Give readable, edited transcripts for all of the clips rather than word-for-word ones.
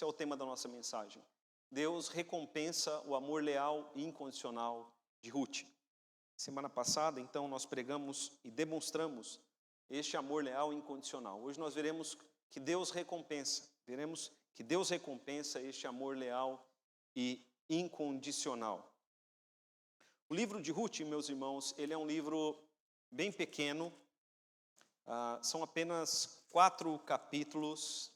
Esse é o tema da nossa mensagem. Deus recompensa o amor leal e incondicional de Ruth. Semana passada, então, nós pregamos e demonstramos este amor leal e incondicional. Hoje nós veremos que Deus recompensa. Veremos que Deus recompensa este amor leal e incondicional. O livro de Ruth, meus irmãos, ele é um livro bem pequeno. São apenas 4 capítulos.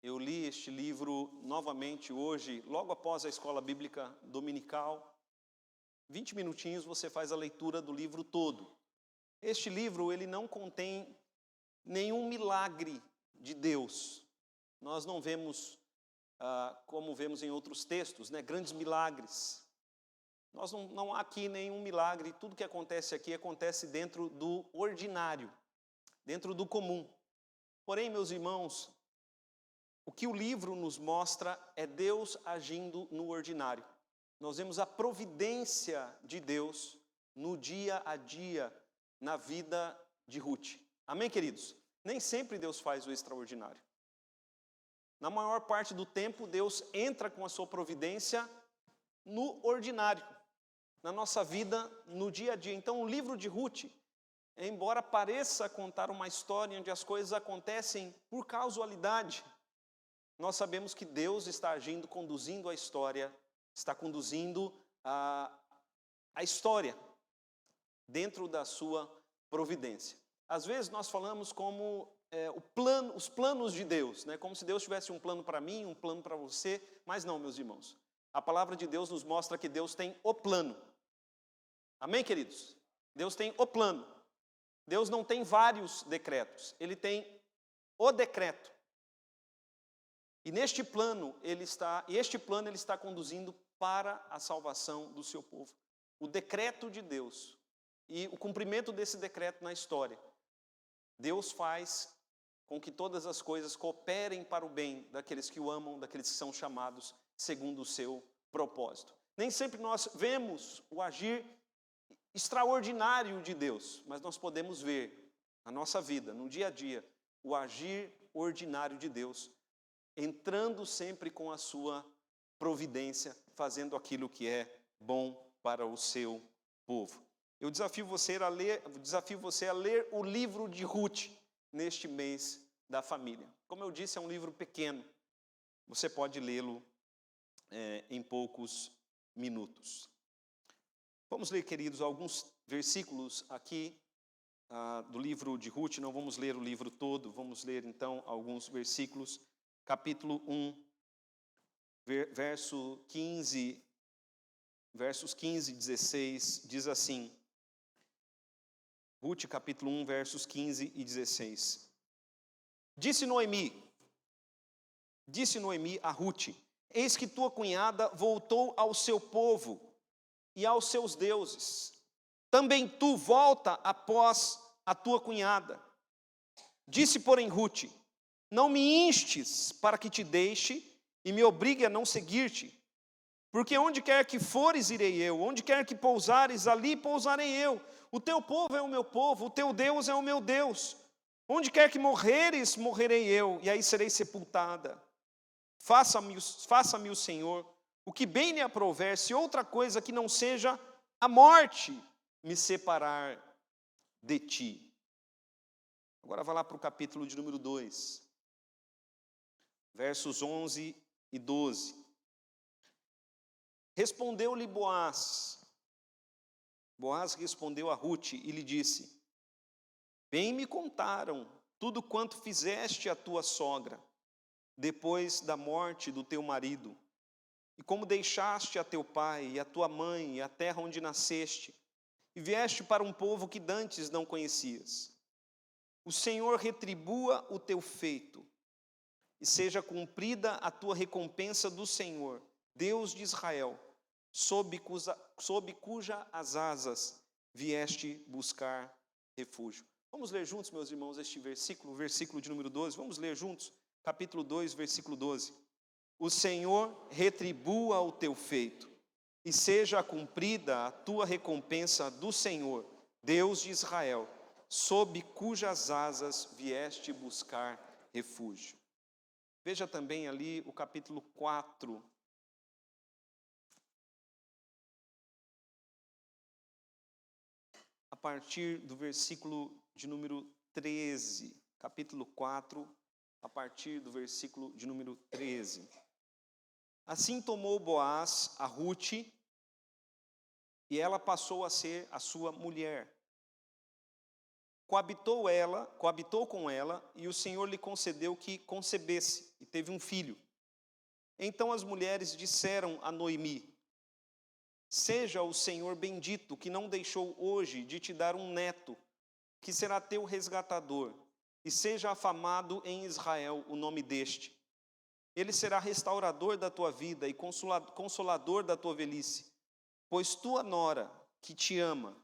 Eu li este livro novamente hoje, logo após a escola bíblica dominical. 20 minutinhos você faz a leitura do livro todo. Este livro, ele não contém nenhum milagre de Deus. Nós não vemos, como vemos em outros textos, né, grandes milagres. Não há aqui nenhum milagre. Tudo que acontece aqui acontece dentro do ordinário, dentro do comum. Porém, meus irmãos, o que o livro nos mostra é Deus agindo no ordinário. Nós vemos a providência de Deus no dia a dia, na vida de Ruth. Amém, queridos? Nem sempre Deus faz o extraordinário. Na maior parte do tempo, Deus entra com a sua providência no ordinário, na nossa vida, no dia a dia. Então, o livro de Ruth, embora pareça contar uma história onde as coisas acontecem por casualidade, nós sabemos que Deus está agindo, conduzindo a história, está conduzindo a história dentro da sua providência. Às vezes nós falamos como os planos de Deus, né? Como se Deus tivesse um plano para mim, um plano para você, mas não, meus irmãos. A palavra de Deus nos mostra que Deus tem o plano. Amém, queridos? Deus tem o plano. Deus não tem vários decretos, Ele tem o decreto. E neste plano ele está conduzindo para a salvação do seu povo. O decreto de Deus e o cumprimento desse decreto na história. Deus faz com que todas as coisas cooperem para o bem daqueles que o amam, daqueles que são chamados segundo o seu propósito. Nem sempre nós vemos o agir extraordinário de Deus, mas nós podemos ver na nossa vida, no dia a dia, o agir ordinário de Deus, entrando sempre com a sua providência, fazendo aquilo que é bom para o seu povo. Eu desafio você a ler o livro de Ruth neste mês da família. Como eu disse, é um livro pequeno. Você pode lê-lo em poucos minutos. Vamos ler, queridos, alguns versículos aqui do livro de Ruth. Não vamos ler o livro todo, vamos ler então alguns versículos. Capítulo 1, versos 15 e 16, diz assim. Ruth, capítulo 1, versos 15 e 16. Disse Noemi a Ruth: eis que tua cunhada voltou ao seu povo e aos seus deuses. Também tu volta após a tua cunhada. Disse, porém, Ruth: não me instes para que te deixe e me obrigue a não seguir-te. Porque onde quer que fores, irei eu. Onde quer que pousares, ali pousarei eu. O teu povo é o meu povo, o teu Deus é o meu Deus. Onde quer que morreres, morrerei eu, e aí serei sepultada. Faça-me o Senhor o que bem lhe aprouver, se outra coisa que não seja a morte me separar de ti. Agora vai lá para o capítulo de número 2. Versos 11 e 12. Respondeu-lhe Boaz. Boaz respondeu a Ruth e lhe disse: bem me contaram tudo quanto fizeste à tua sogra, depois da morte do teu marido, e como deixaste a teu pai e a tua mãe e a terra onde nasceste, e vieste para um povo que dantes não conhecias. O Senhor retribua o teu feito, e seja cumprida a tua recompensa do Senhor, Deus de Israel, sob cuja as asas vieste buscar refúgio. Vamos ler juntos, meus irmãos, este versículo, o versículo de número 12. Vamos ler juntos, capítulo 2, versículo 12. O Senhor retribua o teu feito, e seja cumprida a tua recompensa do Senhor, Deus de Israel, sob cujas asas vieste buscar refúgio. Veja também ali o capítulo 4. A partir do versículo de número 13. Capítulo 4, a partir do versículo de número 13. Assim tomou Boaz a Rute, e ela passou a ser a sua mulher. Coabitou com ela, e o Senhor lhe concedeu que concebesse, e teve um filho. Então as mulheres disseram a Noemi: seja o Senhor bendito, que não deixou hoje de te dar um neto, que será teu resgatador, e seja afamado em Israel o nome deste. Ele será restaurador da tua vida e consolador da tua velhice, pois tua nora, que te ama,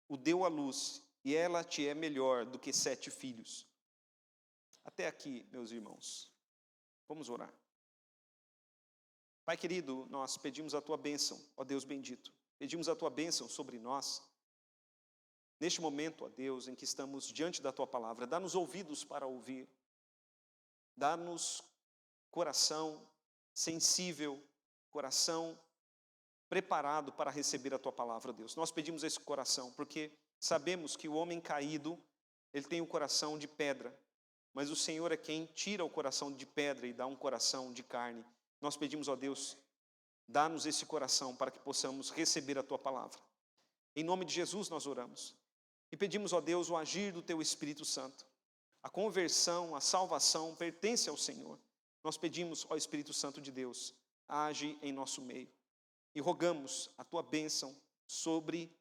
o deu à luz, e ela te é melhor do que 7 filhos. Até aqui, meus irmãos. Vamos orar. Pai querido, nós pedimos a tua bênção, ó Deus bendito. Pedimos a tua bênção sobre nós. Neste momento, ó Deus, em que estamos diante da tua palavra, dá-nos ouvidos para ouvir. Dá-nos coração sensível, coração preparado para receber a tua palavra, Deus. Nós pedimos esse coração, porque sabemos que o homem caído, ele tem um coração de pedra, mas o Senhor é quem tira o coração de pedra e dá um coração de carne. Nós pedimos, ó Deus, dá-nos esse coração para que possamos receber a tua palavra. Em nome de Jesus nós oramos. E pedimos, ó Deus, o agir do teu Espírito Santo. A conversão, a salvação pertence ao Senhor. Nós pedimos, ó Espírito Santo de Deus, age em nosso meio. E rogamos a tua bênção sobre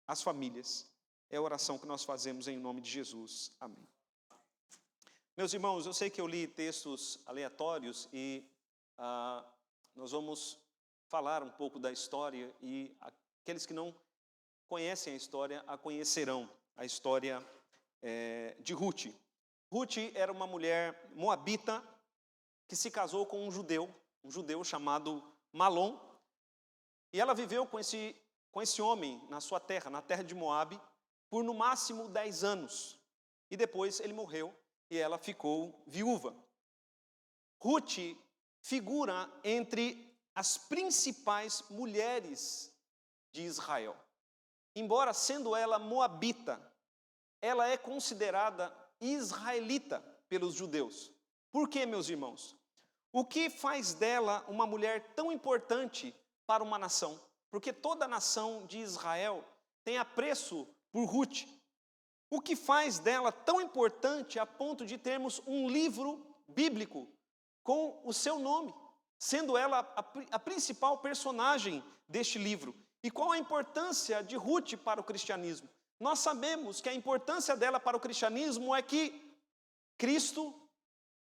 as famílias. É a oração que nós fazemos em nome de Jesus. Amém. Meus irmãos, eu sei que eu li textos aleatórios e nós vamos falar um pouco da história, e aqueles que não conhecem a história, a conhecerão, a história de Rute. Rute era uma mulher moabita que se casou com um judeu chamado Malom, e ela viveu com esse homem na sua terra, na terra de Moabe, por no máximo 10 anos, e depois ele morreu e ela ficou viúva. Rute figura entre as principais mulheres de Israel. Embora sendo ela moabita, ela é considerada israelita pelos judeus. Por quê, meus irmãos? O que faz dela uma mulher tão importante para uma nação? Porque toda a nação de Israel tem apreço por Rute. O que faz dela tão importante a ponto de termos um livro bíblico com o seu nome, sendo ela a principal personagem deste livro? E qual a importância de Rute para o cristianismo? Nós sabemos que a importância dela para o cristianismo é que Cristo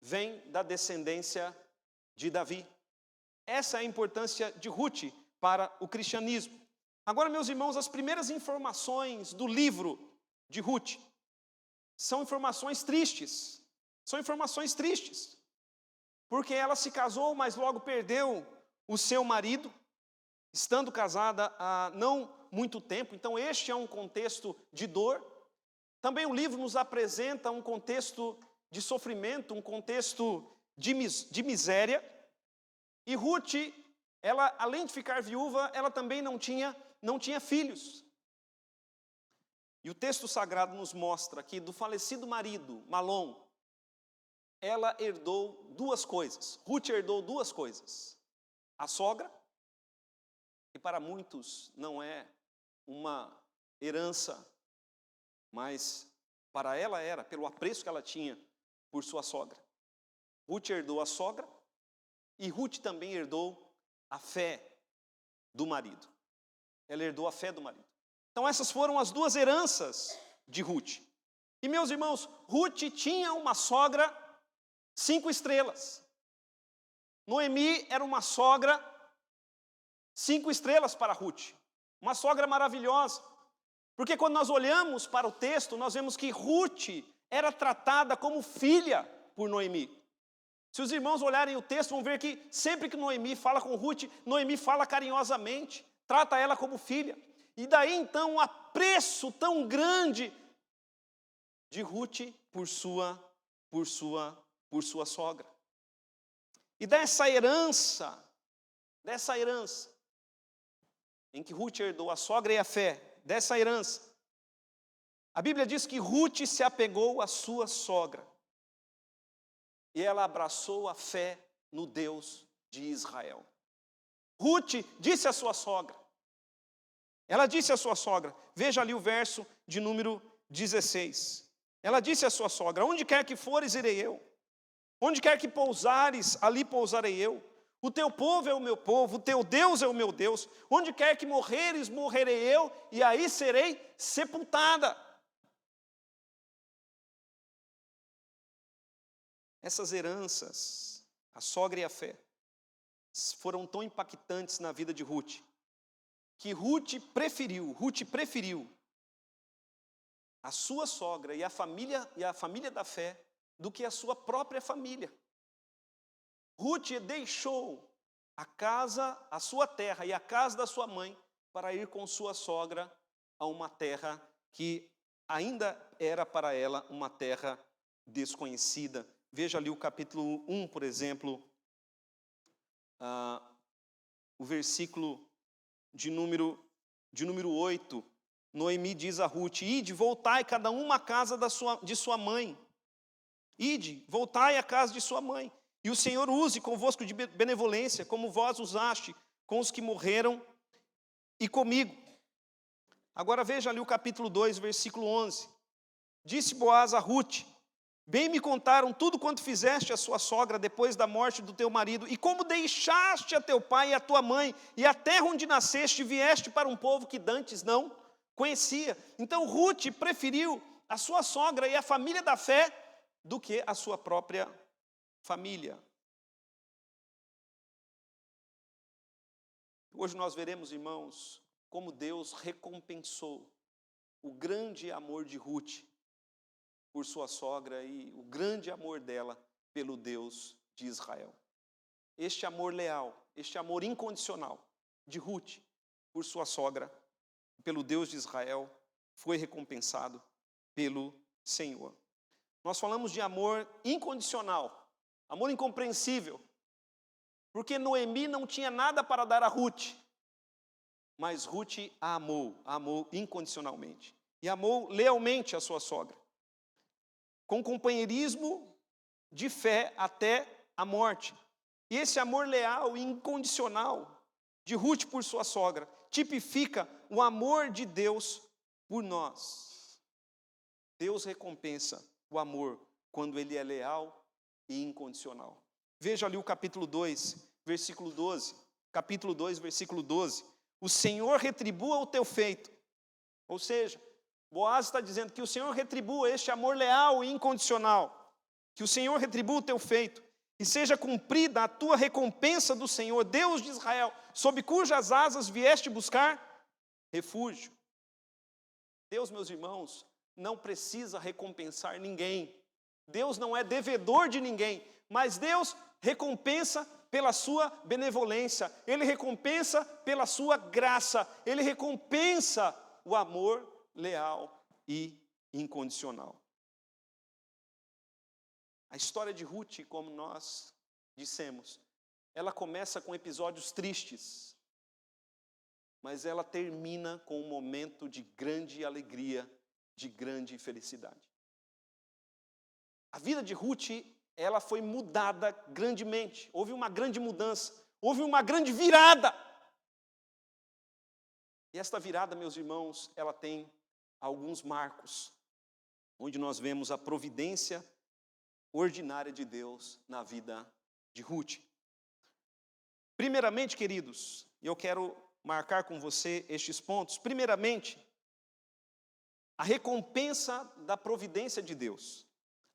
vem da descendência de Davi. Essa é a importância de Rute para o cristianismo. Agora, meus irmãos, as primeiras informações do livro de Rute são informações tristes. São informações tristes. Porque ela se casou, mas logo perdeu o seu marido, estando casada há não muito tempo. Então este é um contexto de dor. Também o livro nos apresenta um contexto de sofrimento, um contexto de miséria. E Rute, ela, além de ficar viúva, ela também não tinha filhos. E o texto sagrado nos mostra que do falecido marido, Malom, ela herdou 2 coisas. Rute herdou 2 coisas. A sogra, que para muitos não é uma herança, mas para ela era, pelo apreço que ela tinha por sua sogra. Rute herdou a sogra, e Rute também herdou a fé do marido. Ela herdou a fé do marido. Então essas foram as 2 heranças de Rute. E meus irmãos, Rute tinha uma sogra 5 estrelas. Noemi era uma sogra 5 estrelas para Rute. Uma sogra maravilhosa. Porque quando nós olhamos para o texto, nós vemos que Rute era tratada como filha por Noemi. Se os irmãos olharem o texto, vão ver que sempre que Noemi fala com Rute, Noemi fala carinhosamente, trata ela como filha. E daí então um apreço tão grande de Rute por sua sogra. E dessa herança, em que Ruth herdou a sogra e a fé, dessa herança, a Bíblia diz que Ruth se apegou à sua sogra. E ela abraçou a fé no Deus de Israel. Ruth disse à sua sogra, veja ali o verso de número 16. Ela disse à sua sogra: onde quer que fores, irei eu. Onde quer que pousares, ali pousarei eu. O teu povo é o meu povo, o teu Deus é o meu Deus. Onde quer que morreres, morrerei eu, e aí serei sepultada. Essas heranças, a sogra e a fé, foram tão impactantes na vida de Ruth, que Ruth preferiu a sua sogra e a família da fé do que a sua própria família. Ruth deixou a casa, a sua terra e a casa da sua mãe para ir com sua sogra a uma terra que ainda era para ela uma terra desconhecida. Veja ali o capítulo 1, por exemplo, o versículo de número 8. Noemi diz a Ruth: ide, voltai cada uma à casa de sua mãe. Ide, voltai à casa de sua mãe. E o Senhor use convosco de benevolência, como vós usaste com os que morreram e comigo. Agora veja ali o capítulo 2, versículo 11. Disse Boaz a Ruth: bem me contaram tudo quanto fizeste a sua sogra depois da morte do teu marido, e como deixaste a teu pai e a tua mãe, e a terra onde nasceste, e vieste para um povo que dantes não conhecia. Então Ruth preferiu a sua sogra e a família da fé do que a sua própria família. Hoje nós veremos, irmãos, como Deus recompensou o grande amor de Ruth por sua sogra e o grande amor dela pelo Deus de Israel. Este amor leal, este amor incondicional de Ruth por sua sogra, pelo Deus de Israel, foi recompensado pelo Senhor. Nós falamos de amor incondicional, amor incompreensível, porque Noemi não tinha nada para dar a Ruth, mas Ruth a amou incondicionalmente, e amou lealmente a sua sogra, com companheirismo de fé até a morte. E esse amor leal e incondicional de Ruth por sua sogra tipifica o amor de Deus por nós. Deus recompensa o amor quando ele é leal e incondicional. Veja ali o capítulo 2, versículo 12. Capítulo 2, versículo 12. O Senhor retribua o teu feito. Ou seja, Boaz está dizendo que o Senhor retribua este amor leal e incondicional. Que o Senhor retribua o teu feito. E seja cumprida a tua recompensa do Senhor, Deus de Israel, sob cujas asas vieste buscar refúgio. Deus, meus irmãos, não precisa recompensar ninguém. Deus não é devedor de ninguém, mas Deus recompensa pela sua benevolência, Ele recompensa pela sua graça, Ele recompensa o amor leal e incondicional. A história de Ruth, como nós dissemos, ela começa com episódios tristes, mas ela termina com um momento de grande alegria, de grande felicidade. A vida de Ruth, ela foi mudada grandemente, houve uma grande mudança, houve uma grande virada. E esta virada, meus irmãos, ela tem alguns marcos, onde nós vemos a providência ordinária de Deus na vida de Ruth. Primeiramente, queridos, eu quero marcar com você estes pontos. Primeiramente, a recompensa da providência de Deus.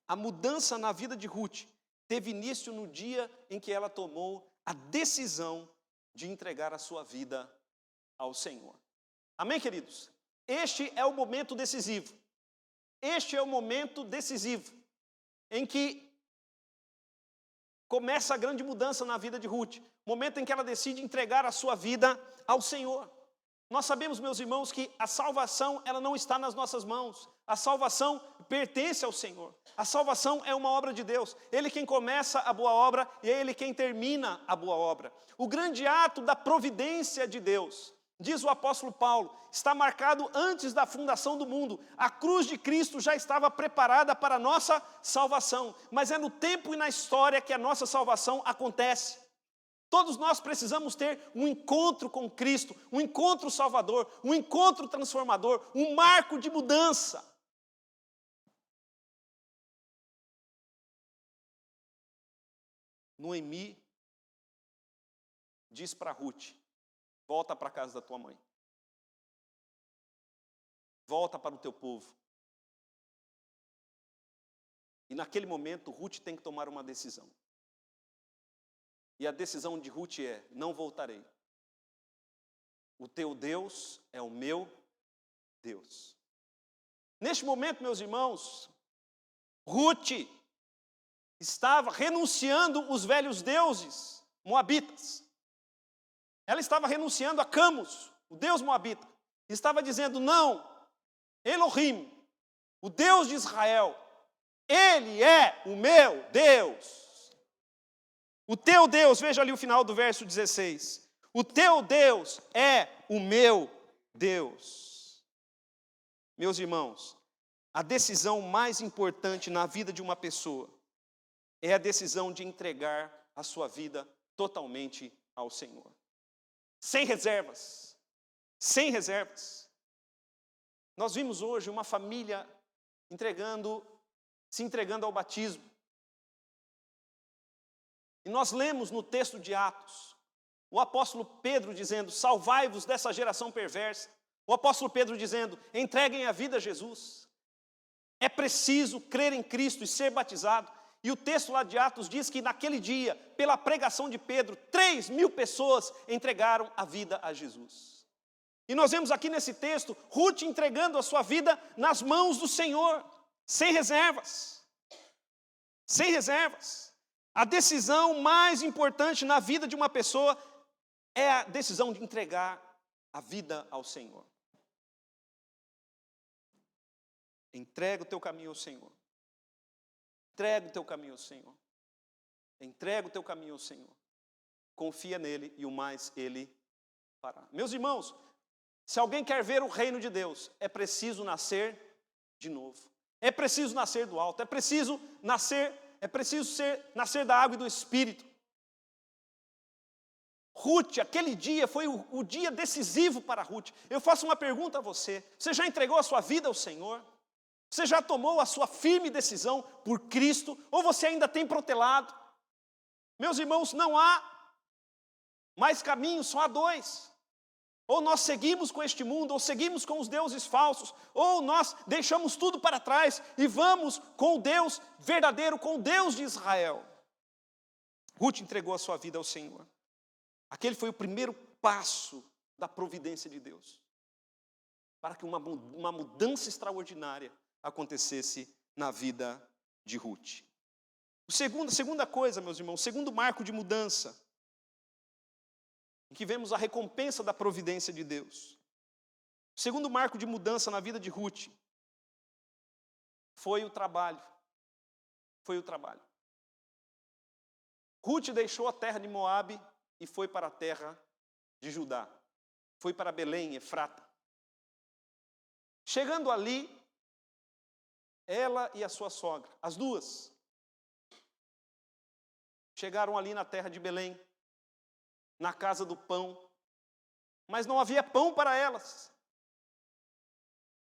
A mudança na vida de Ruth teve início no dia em que ela tomou a decisão de entregar a sua vida ao Senhor. Amém, queridos? Este é o momento decisivo. Este é o momento decisivo em que começa a grande mudança na vida de Ruth. Momento em que ela decide entregar a sua vida ao Senhor. Nós sabemos, meus irmãos, que a salvação, ela não está nas nossas mãos. A salvação pertence ao Senhor. A salvação é uma obra de Deus. Ele quem começa a boa obra e é Ele quem termina a boa obra. O grande ato da providência de Deus, diz o apóstolo Paulo, está marcado antes da fundação do mundo. A cruz de Cristo já estava preparada para a nossa salvação. Mas é no tempo e na história que a nossa salvação acontece. Todos nós precisamos ter um encontro com Cristo, um encontro salvador, um encontro transformador, um marco de mudança. Noemi diz para Ruth: volta para a casa da tua mãe. Volta para o teu povo. E naquele momento, Ruth tem que tomar uma decisão. E a decisão de Ruth é: não voltarei. O teu Deus é o meu Deus. Neste momento, meus irmãos, Ruth estava renunciando os velhos deuses moabitas. Ela estava renunciando a Camus, o deus moabita. Estava dizendo: não, Elohim, o Deus de Israel, Ele é o meu Deus. O teu Deus, veja ali o final do verso 16. O teu Deus é o meu Deus. Meus irmãos, a decisão mais importante na vida de uma pessoa é a decisão de entregar a sua vida totalmente ao Senhor. Sem reservas. Sem reservas. Nós vimos hoje uma família se entregando ao batismo. E nós lemos no texto de Atos, o apóstolo Pedro dizendo: salvai-vos dessa geração perversa. O apóstolo Pedro dizendo: entreguem a vida a Jesus. É preciso crer em Cristo e ser batizado. E o texto lá de Atos diz que naquele dia, pela pregação de Pedro, 3.000 pessoas entregaram a vida a Jesus. E nós vemos aqui nesse texto, Ruth entregando a sua vida nas mãos do Senhor, sem reservas. Sem reservas. A decisão mais importante na vida de uma pessoa é a decisão de entregar a vida ao Senhor. Entrega o teu caminho ao Senhor. Entrega o teu caminho ao Senhor. Entrega o teu caminho ao Senhor. Confia nele e o mais ele fará. Meus irmãos, se alguém quer ver o reino de Deus, é preciso nascer de novo. É preciso nascer do alto. É preciso nascer da água e do Espírito. Ruth, aquele dia foi o dia decisivo para Ruth. Eu faço uma pergunta a você: você já entregou a sua vida ao Senhor? Você já tomou a sua firme decisão por Cristo? Ou você ainda tem protelado? Meus irmãos, não há mais caminhos, só há dois. Ou nós seguimos com este mundo, ou seguimos com os deuses falsos, ou nós deixamos tudo para trás e vamos com o Deus verdadeiro, com o Deus de Israel. Ruth entregou a sua vida ao Senhor. Aquele foi o primeiro passo da providência de Deus, para que uma mudança extraordinária acontecesse na vida de Ruth. A segunda coisa, meus irmãos, o segundo marco de mudança, em que vemos a recompensa da providência de Deus. O segundo marco de mudança na vida de Ruth foi o trabalho. Foi o trabalho. Ruth deixou a terra de Moabe e foi para a terra de Judá. Foi para Belém, Efrata. Chegando ali, ela e a sua sogra, as duas, chegaram ali na terra de Belém, na casa do pão, mas não havia pão para elas,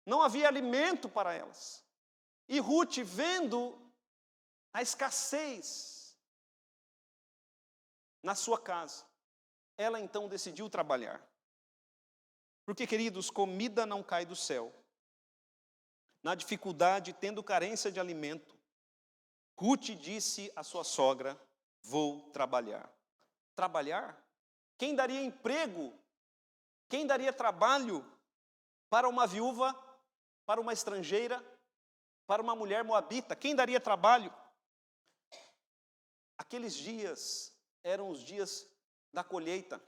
não havia alimento para elas. E Ruth, vendo a escassez na sua casa, ela então decidiu trabalhar. Porque, queridos, comida não cai do céu. Na dificuldade, tendo carência de alimento, Ruth disse à sua sogra: vou trabalhar. Trabalhar? Quem daria emprego? Quem daria trabalho para uma viúva, para uma estrangeira, para uma mulher moabita? Quem daria trabalho? Aqueles dias eram os dias da colheita.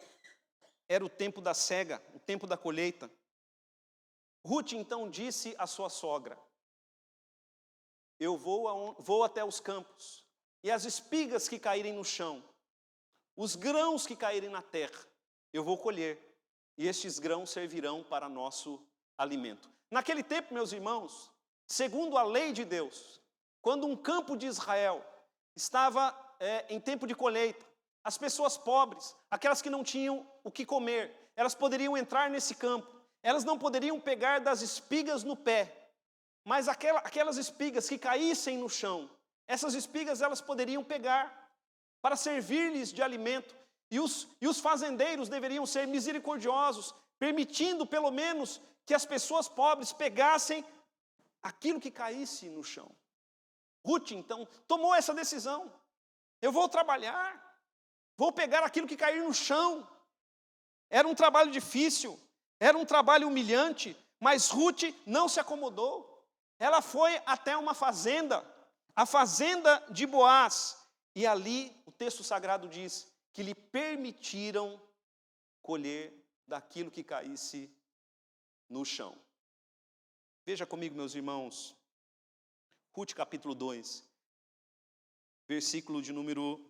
era o tempo da cega, o tempo da colheita. Ruth então disse à sua sogra: eu vou até os campos, e as espigas que caírem no chão, os grãos que caírem na terra, eu vou colher, e estes grãos servirão para nosso alimento. Naquele tempo, meus irmãos, segundo a lei de Deus, quando um campo de Israel estava em tempo de colheita, as pessoas pobres, aquelas que não tinham o que comer, elas poderiam entrar nesse campo, elas não poderiam pegar das espigas no pé, mas aquelas espigas que caíssem no chão, essas espigas elas poderiam pegar para servir-lhes de alimento, e os fazendeiros deveriam ser misericordiosos, permitindo pelo menos que as pessoas pobres pegassem aquilo que caísse no chão. Ruth, então, tomou essa decisão. Eu vou trabalhar, vou pegar aquilo que cair no chão. Era um trabalho difícil, era um trabalho humilhante, mas Ruth não se acomodou. Ela foi até uma fazenda, a fazenda de Boaz, e ali o texto sagrado diz que lhe permitiram colher daquilo que caísse no chão. Veja comigo, meus irmãos, Ruth capítulo 2, versículo de número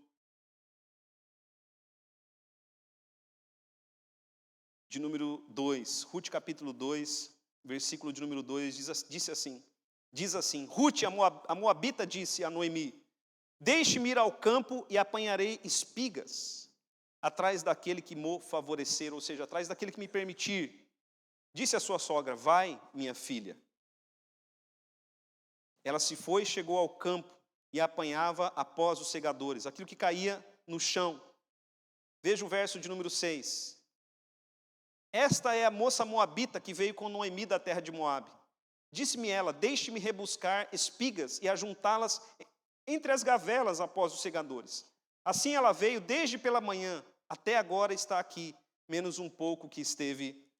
2, Ruth capítulo 2, versículo de número 2, diz assim, Ruth, a Moabita, disse a Noemi: deixe-me ir ao campo e apanharei espigas, atrás daquele que me favorecer, ou seja, atrás daquele que me permitir. Disse a sua sogra: vai, minha filha. Ela se foi e chegou ao campo e apanhava após os segadores, aquilo que caía no chão. Veja o verso de número 6. Esta é a moça moabita que veio com Noemi da terra de Moabe. Disse-me ela: deixe-me rebuscar espigas e ajuntá-las entre as gavelas após os segadores. Assim ela veio desde pela manhã, até agora está aqui, menos um pouco que esteve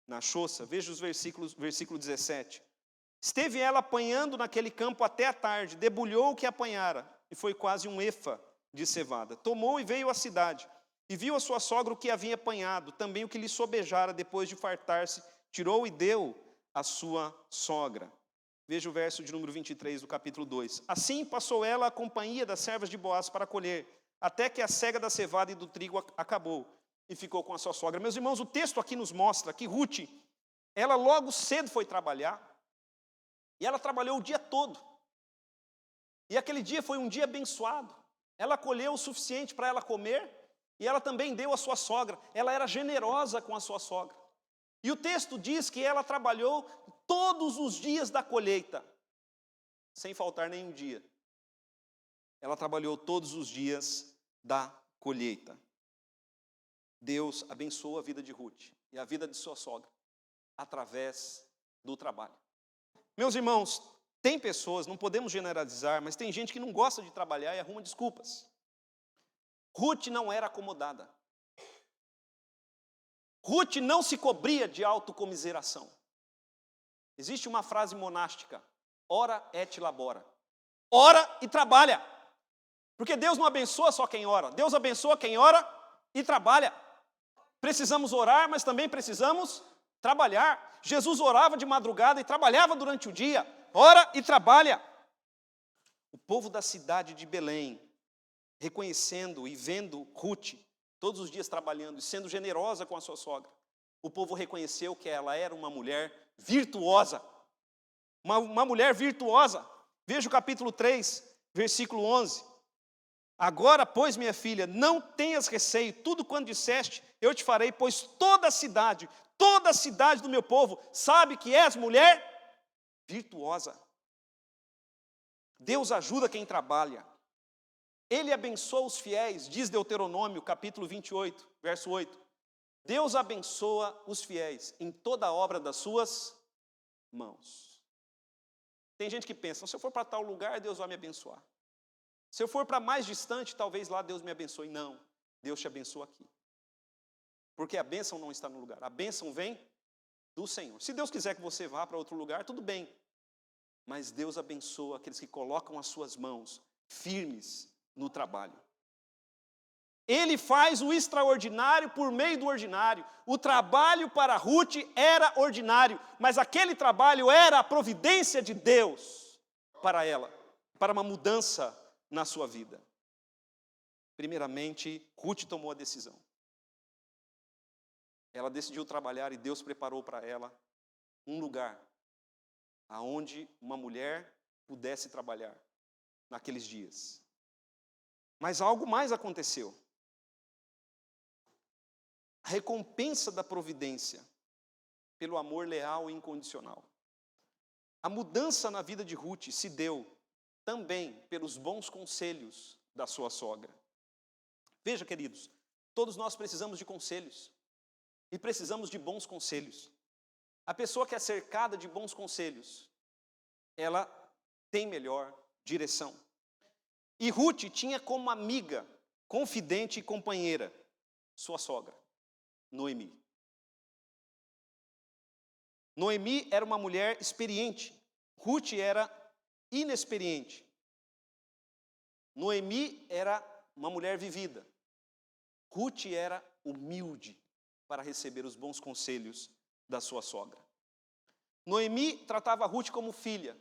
na choça. Veja os versículo 17. Esteve ela apanhando naquele campo até a tarde, debulhou o que apanhara, e foi quase um efa de cevada. Tomou e veio à cidade, e viu a sua sogra o que havia apanhado, também o que lhe sobejara depois de fartar-se, tirou e deu à sua sogra. Veja o verso de número 23 do capítulo 2. Assim passou ela a companhia das servas de Boaz para colher, até que a cega da cevada e do trigo acabou, e ficou com a sua sogra. Meus irmãos, o texto aqui nos mostra que Ruth, ela logo cedo foi trabalhar, e ela trabalhou o dia todo. E aquele dia foi um dia abençoado. Ela colheu o suficiente para ela comer, e ela também deu à sua sogra. Ela era generosa com a sua sogra. E o texto diz que ela trabalhou todos os dias da colheita, sem faltar nenhum dia. Ela trabalhou todos os dias da colheita. Deus abençoou a vida de Ruth e a vida de sua sogra através do trabalho. Meus irmãos, tem pessoas, não podemos generalizar, mas tem gente que não gosta de trabalhar e arruma desculpas. Ruth não era acomodada. Ruth não se cobria de autocomiseração. Existe uma frase monástica: ora et labora. Ora e trabalha. Porque Deus não abençoa só quem ora. Deus abençoa quem ora e trabalha. Precisamos orar, mas também precisamos trabalhar. Jesus orava de madrugada e trabalhava durante o dia. Ora e trabalha. O povo da cidade de Belém, reconhecendo e vendo Ruth todos os dias trabalhando e sendo generosa com a sua sogra, o povo reconheceu que ela era uma mulher virtuosa. Uma mulher virtuosa. Veja o capítulo 3, versículo 11. Agora, pois, minha filha, não tenhas receio, tudo quanto disseste, eu te farei, pois toda a cidade do meu povo sabe que és mulher virtuosa. Deus ajuda quem trabalha. Ele abençoa os fiéis, diz Deuteronômio, capítulo 28, verso 8. Deus abençoa os fiéis em toda a obra das suas mãos. Tem gente que pensa: se eu for para tal lugar, Deus vai me abençoar. Se eu for para mais distante, talvez lá Deus me abençoe. Não, Deus te abençoa aqui. Porque a bênção não está no lugar, a bênção vem do Senhor. Se Deus quiser que você vá para outro lugar, tudo bem. Mas Deus abençoa aqueles que colocam as suas mãos firmes no trabalho. Ele faz o extraordinário por meio do ordinário. O trabalho para Ruth era ordinário, mas aquele trabalho era a providência de Deus para ela, para uma mudança na sua vida. Primeiramente, Ruth tomou a decisão. Ela decidiu trabalhar e Deus preparou para ela um lugar aonde uma mulher pudesse trabalhar naqueles dias. Mas algo mais aconteceu. A recompensa da providência pelo amor leal e incondicional. A mudança na vida de Ruth se deu também pelos bons conselhos da sua sogra. Veja, queridos, todos nós precisamos de conselhos e precisamos de bons conselhos. A pessoa que é cercada de bons conselhos, ela tem melhor direção. E Ruth tinha como amiga, confidente e companheira sua sogra, Noemi. Noemi era uma mulher experiente, Ruth era inexperiente. Noemi era uma mulher vivida, Ruth era humilde para receber os bons conselhos da sua sogra. Noemi tratava Ruth como filha,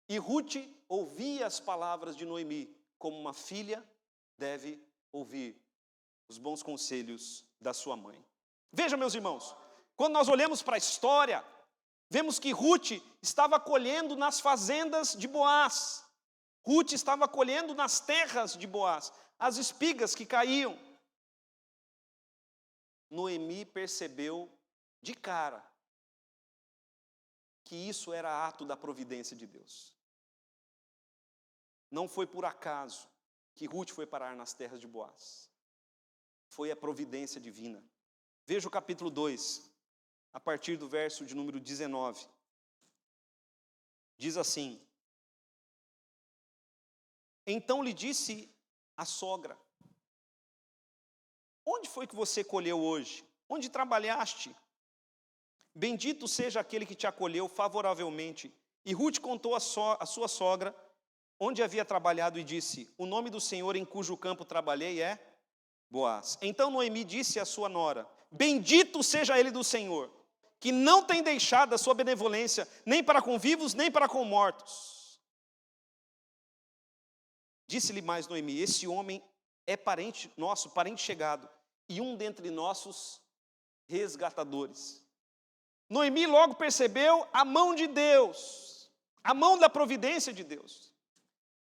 e Ruth ouvia as palavras de Noemi, como uma filha deve ouvir os bons conselhos da sua mãe. Veja, meus irmãos, quando nós olhamos para a história, vemos que Ruth estava colhendo nas fazendas de Boaz. Ruth estava colhendo nas terras de Boaz, as espigas que caíam. Noemi percebeu de cara que isso era ato da providência de Deus. Não foi por acaso que Ruth foi parar nas terras de Boaz. Foi a providência divina. Veja o capítulo 2, a partir do verso de número 19. Diz assim: então lhe disse a sogra: onde foi que você colheu hoje? Onde trabalhaste? Bendito seja aquele que te acolheu favoravelmente. E Ruth contou a sua sogra onde havia trabalhado e disse: o nome do Senhor em cujo campo trabalhei é Boaz. Então Noemi disse à sua nora: bendito seja ele do Senhor, que não tem deixado a sua benevolência, nem para com vivos, nem para com mortos. Disse-lhe mais Noemi: esse homem é parente nosso, parente chegado, e um dentre nossos resgatadores. Noemi logo percebeu a mão de Deus, a mão da providência de Deus.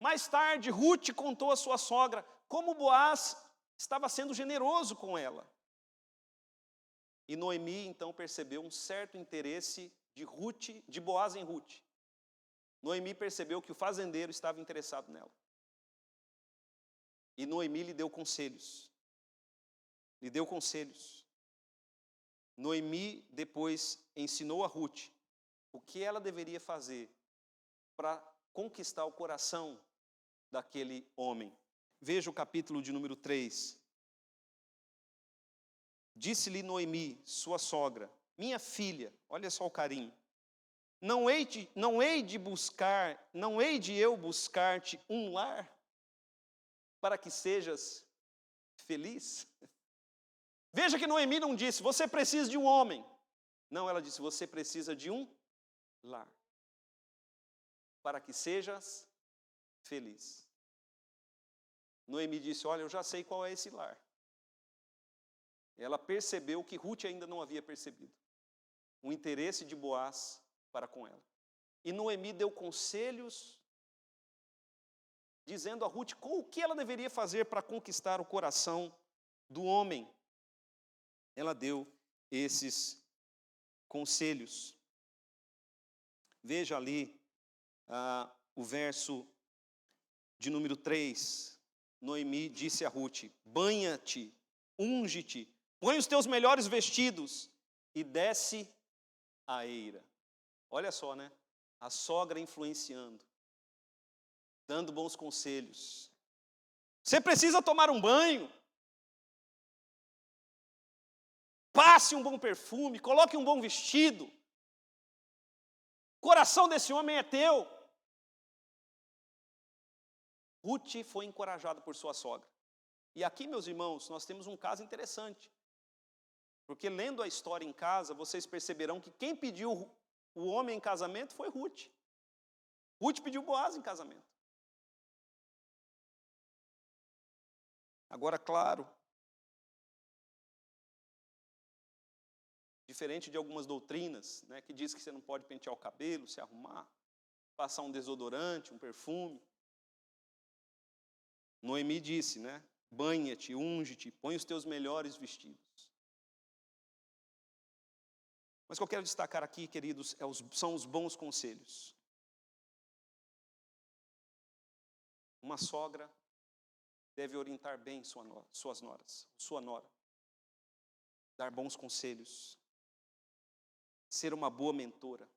Mais tarde, Ruth contou à sua sogra como Boaz estava sendo generoso com ela. E Noemi então percebeu um certo interesse de Boaz em Ruth. Noemi percebeu que o fazendeiro estava interessado nela. E Noemi lhe deu conselhos. Lhe deu conselhos. Noemi depois ensinou a Ruth o que ela deveria fazer para conquistar o coração daquele homem. Veja o capítulo de número 3. Disse-lhe Noemi, sua sogra: minha filha, olha só o carinho, não hei de eu buscar-te um lar para que sejas feliz? Veja que Noemi não disse: você precisa de um homem. Não, ela disse: você precisa de um lar para que sejas feliz. Noemi disse: olha, eu já sei qual é esse lar. Ela percebeu que Ruth ainda não havia percebido o interesse de Boaz para com ela. E Noemi deu conselhos, dizendo a Ruth o que ela deveria fazer para conquistar o coração do homem. Ela deu esses conselhos. Veja ali o verso de número 3. Noemi disse a Ruth: banha-te, unge-te, põe os teus melhores vestidos e desce a eira. Olha só, né? A sogra influenciando, dando bons conselhos. Você precisa tomar um banho. Passe um bom perfume, coloque um bom vestido. O coração desse homem é teu. Ruth foi encorajada por sua sogra. E aqui, meus irmãos, nós temos um caso interessante. Porque lendo a história em casa, vocês perceberão que quem pediu o homem em casamento foi Ruth. Ruth pediu Boaz em casamento. Agora, claro, diferente de algumas doutrinas, né, que diz que você não pode pentear o cabelo, se arrumar, passar um desodorante, um perfume. Noemi disse, né, banha-te, unge-te, põe os teus melhores vestidos. Mas o que eu quero destacar aqui, queridos, são os bons conselhos. Uma sogra deve orientar bem sua nora. Dar bons conselhos. Ser uma boa mentora.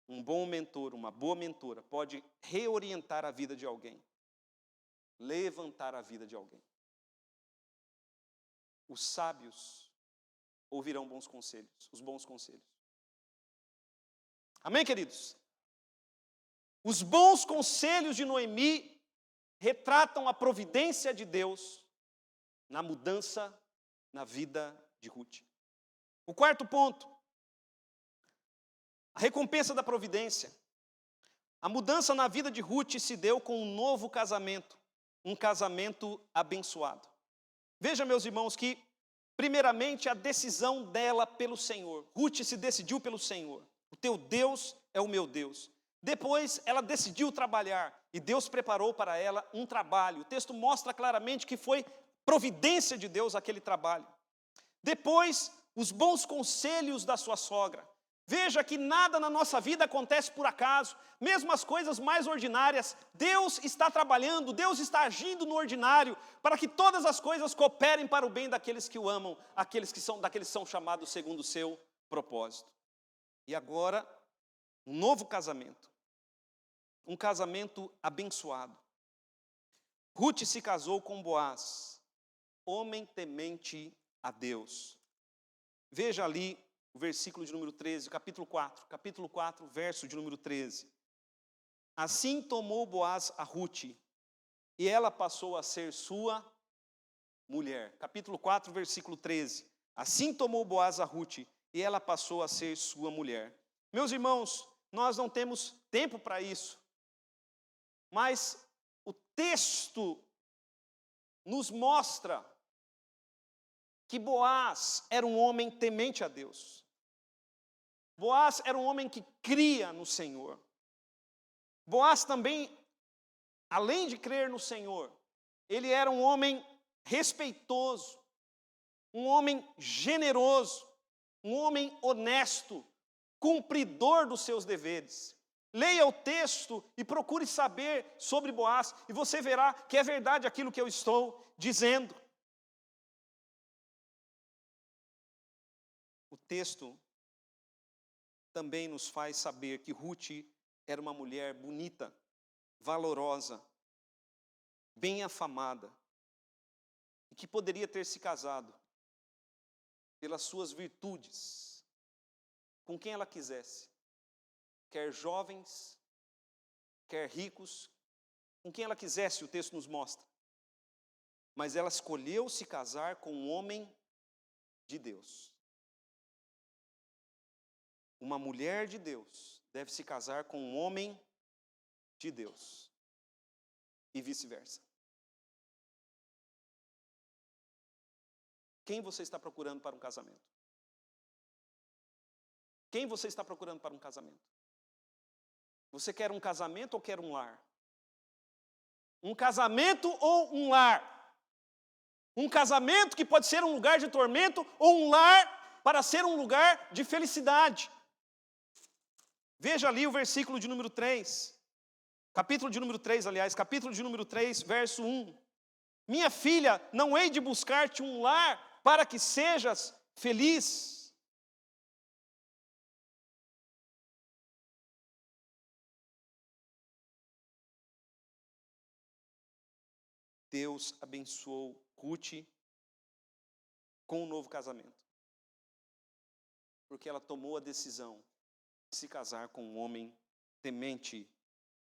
Um bom mentor, uma boa mentora pode reorientar a vida de alguém. Levantar a vida de alguém. Os sábios ouvirão bons conselhos, os bons conselhos. Amém, queridos? Os bons conselhos de Noemi retratam a providência de Deus na mudança na vida de Ruth. O quarto ponto, a recompensa da providência. A mudança na vida de Ruth se deu com um novo casamento, um casamento abençoado. Veja, meus irmãos, que primeiramente a decisão dela pelo Senhor. Ruth se decidiu pelo Senhor. O teu Deus é o meu Deus. Depois ela decidiu trabalhar e Deus preparou para ela um trabalho. O texto mostra claramente que foi providência de Deus aquele trabalho. Depois, os bons conselhos da sua sogra. Veja que nada na nossa vida acontece por acaso. Mesmo as coisas mais ordinárias, Deus está trabalhando, Deus está agindo no ordinário, para que todas as coisas cooperem para o bem daqueles que o amam, daqueles que são chamados segundo o seu propósito. E agora, um novo casamento. Um casamento abençoado. Ruth se casou com Boaz, homem temente a Deus. Veja ali o versículo de número 13, capítulo 4, verso de número 13. Assim tomou Boaz a Ruth, e ela passou a ser sua mulher. Capítulo 4, versículo 13. Assim tomou Boaz a Ruth, e ela passou a ser sua mulher. Meus irmãos, nós não temos tempo para isso, mas o texto nos mostra que Boaz era um homem temente a Deus. Boaz era um homem que cria no Senhor. Boaz também, além de crer no Senhor, ele era um homem respeitoso, um homem generoso, um homem honesto, cumpridor dos seus deveres. Leia o texto e procure saber sobre Boaz, e você verá que é verdade aquilo que eu estou dizendo. O texto também nos faz saber que Ruth era uma mulher bonita, valorosa, bem afamada, e que poderia ter se casado pelas suas virtudes, com quem ela quisesse, quer jovens, quer ricos, com quem ela quisesse, o texto nos mostra. Mas ela escolheu se casar com um homem de Deus. Uma mulher de Deus deve se casar com um homem de Deus. E vice-versa. Quem você está procurando para um casamento? Quem você está procurando para um casamento? Você quer um casamento ou quer um lar? Um casamento ou um lar? Um casamento que pode ser um lugar de tormento ou um lar para ser um lugar de felicidade. Veja ali o versículo de número 3. Capítulo de número 3, capítulo de número 3, verso 1. Minha filha, não hei de buscar-te um lar para que sejas feliz. Deus abençoou Ruth com um novo casamento. Porque ela tomou a decisão de se casar com um homem temente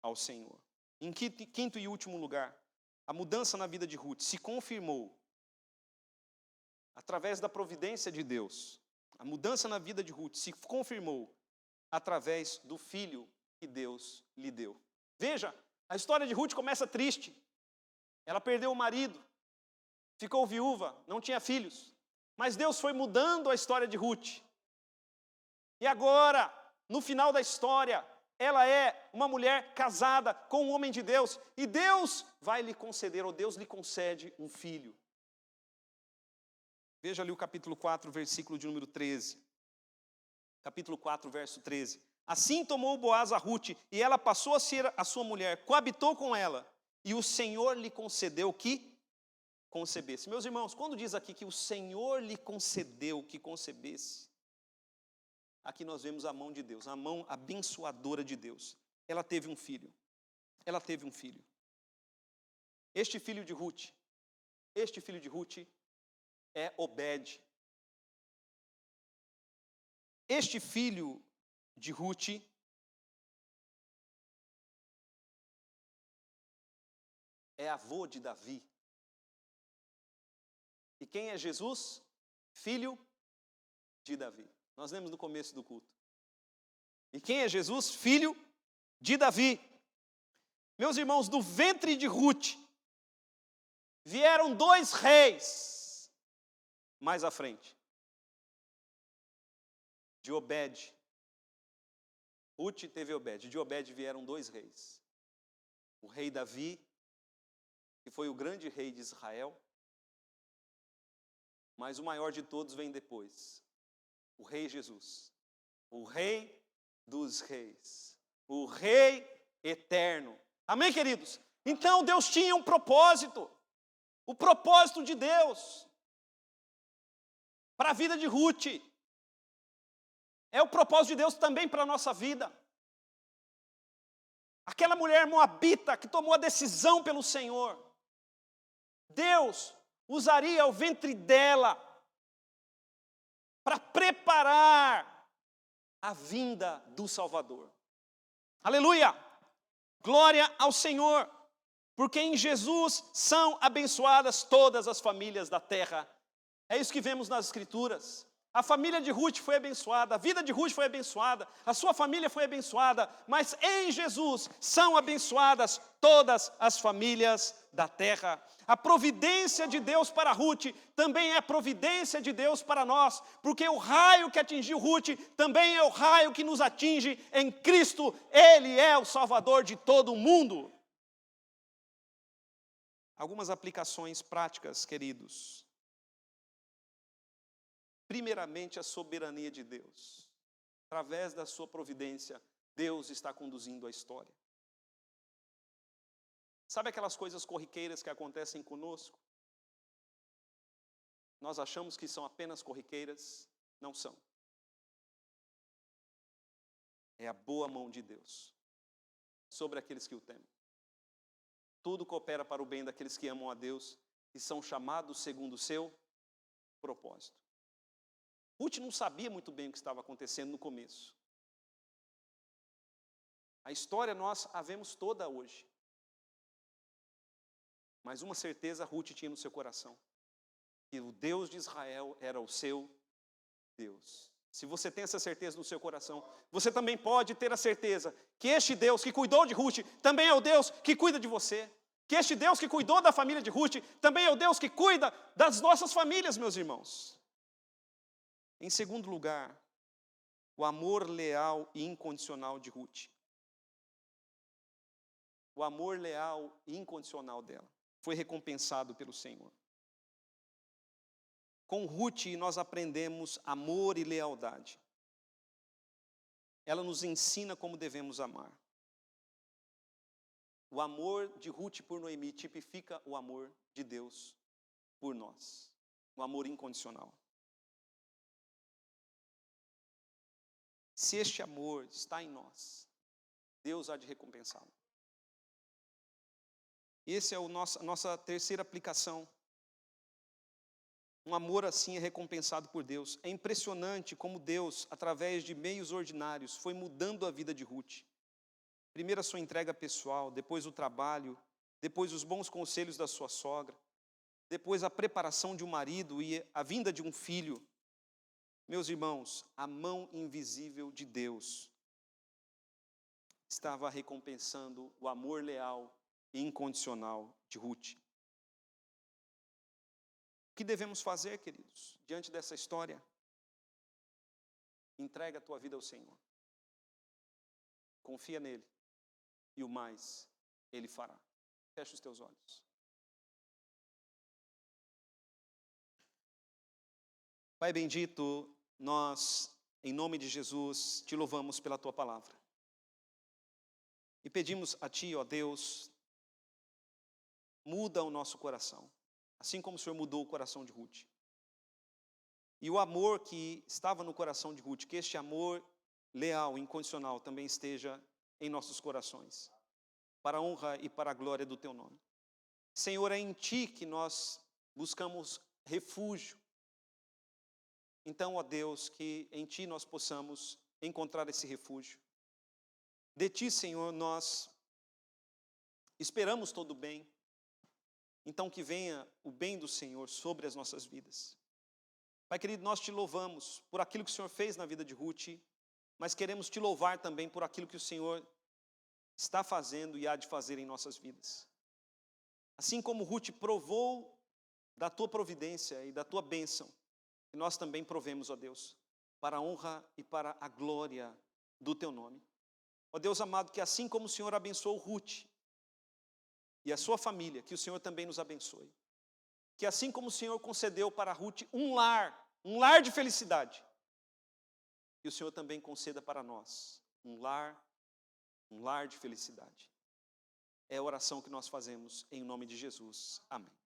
ao Senhor. Em quinto e último lugar, a mudança na vida de Ruth se confirmou através da providência de Deus. A mudança na vida de Ruth se confirmou através do filho que Deus lhe deu. Veja, a história de Ruth começa triste. Ela perdeu o marido, ficou viúva, não tinha filhos. Mas Deus foi mudando a história de Ruth. E agora, no final da história, ela é uma mulher casada com um homem de Deus. E Deus vai lhe conceder, ou Deus lhe concede um filho. Veja ali o capítulo 4, versículo de número 13. Capítulo 4, verso 13. Assim tomou Boaz a Ruth, e ela passou a ser a sua mulher, coabitou com ela, e o Senhor lhe concedeu que concebesse. Meus irmãos, quando diz aqui que o Senhor lhe concedeu que concebesse, aqui nós vemos a mão de Deus, a mão abençoadora de Deus. Ela teve um filho. Ela teve um filho. Este filho de Ruth é Obed. Este filho de Ruth é avô de Davi. E quem é Jesus? Filho de Davi. Nós lemos no começo do culto. E quem é Jesus? Filho de Davi. Meus irmãos, do ventre de Ruth vieram 2 reis mais à frente. De Obed. Ruth teve Obed. De Obed vieram 2 reis. O rei Davi, que foi o grande rei de Israel. Mas o maior de todos vem depois. O rei Jesus. O rei dos reis. O rei eterno. Amém, queridos? Então Deus tinha um propósito. O propósito de Deus para a vida de Ruth é o propósito de Deus também para a nossa vida. Aquela mulher moabita que tomou a decisão pelo Senhor, Deus usaria o ventre dela para preparar a vinda do Salvador. Aleluia! Glória ao Senhor! Porque em Jesus são abençoadas todas as famílias da terra. É isso que vemos nas Escrituras. A família de Ruth foi abençoada, a vida de Ruth foi abençoada, a sua família foi abençoada, mas em Jesus são abençoadas todas as famílias da terra. A providência de Deus para Ruth também é providência de Deus para nós, porque o raio que atingiu Ruth também é o raio que nos atinge em Cristo. Ele é o Salvador de todo o mundo. Algumas aplicações práticas, queridos. Primeiramente, a soberania de Deus. Através da sua providência, Deus está conduzindo a história. Sabe aquelas coisas corriqueiras que acontecem conosco? Nós achamos que são apenas corriqueiras, não são. É a boa mão de Deus sobre aqueles que o temem. Tudo coopera para o bem daqueles que amam a Deus e são chamados segundo o seu propósito. Ruth não sabia muito bem o que estava acontecendo no começo. A história nós a vemos toda hoje. Mas uma certeza Ruth tinha no seu coração. Que o Deus de Israel era o seu Deus. Se você tem essa certeza no seu coração, você também pode ter a certeza que este Deus que cuidou de Ruth também é o Deus que cuida de você. Que este Deus que cuidou da família de Ruth também é o Deus que cuida das nossas famílias, meus irmãos. Em segundo lugar, o amor leal e incondicional de Ruth. O amor leal e incondicional dela foi recompensado pelo Senhor. Com Ruth nós aprendemos amor e lealdade. Ela nos ensina como devemos amar. O amor de Ruth por Noemi tipifica o amor de Deus por nós. O amor incondicional. Se este amor está em nós, Deus há de recompensá-lo. Essa é a nossa terceira aplicação. Um amor assim é recompensado por Deus. É impressionante como Deus, através de meios ordinários, foi mudando a vida de Ruth. Primeiro a sua entrega pessoal, depois o trabalho, depois os bons conselhos da sua sogra, depois a preparação de um marido e a vinda de um filho. Meus irmãos, a mão invisível de Deus estava recompensando o amor leal e incondicional de Ruth. O que devemos fazer, queridos, diante dessa história? Entrega a tua vida ao Senhor. Confia nele e o mais Ele fará. Fecha os teus olhos. Pai bendito, nós, em nome de Jesus, te louvamos pela tua palavra. E pedimos a ti, ó Deus, muda o nosso coração, assim como o Senhor mudou o coração de Ruth. E o amor que estava no coração de Ruth, que este amor leal, incondicional, também esteja em nossos corações, para a honra e para a glória do teu nome. Senhor, é em ti que nós buscamos refúgio. Então, ó Deus, que em ti nós possamos encontrar esse refúgio. De ti, Senhor, nós esperamos todo o bem. Então que venha o bem do Senhor sobre as nossas vidas. Pai querido, nós te louvamos por aquilo que o Senhor fez na vida de Ruth, mas queremos te louvar também por aquilo que o Senhor está fazendo e há de fazer em nossas vidas. Assim como Ruth provou da tua providência e da tua bênção, que nós também provemos, ó Deus, para a honra e para a glória do teu nome. Ó Deus amado, que assim como o Senhor abençoou Ruth e a sua família, que o Senhor também nos abençoe. Que assim como o Senhor concedeu para Ruth um lar de felicidade, que o Senhor também conceda para nós um lar de felicidade. É a oração que nós fazemos em nome de Jesus. Amém.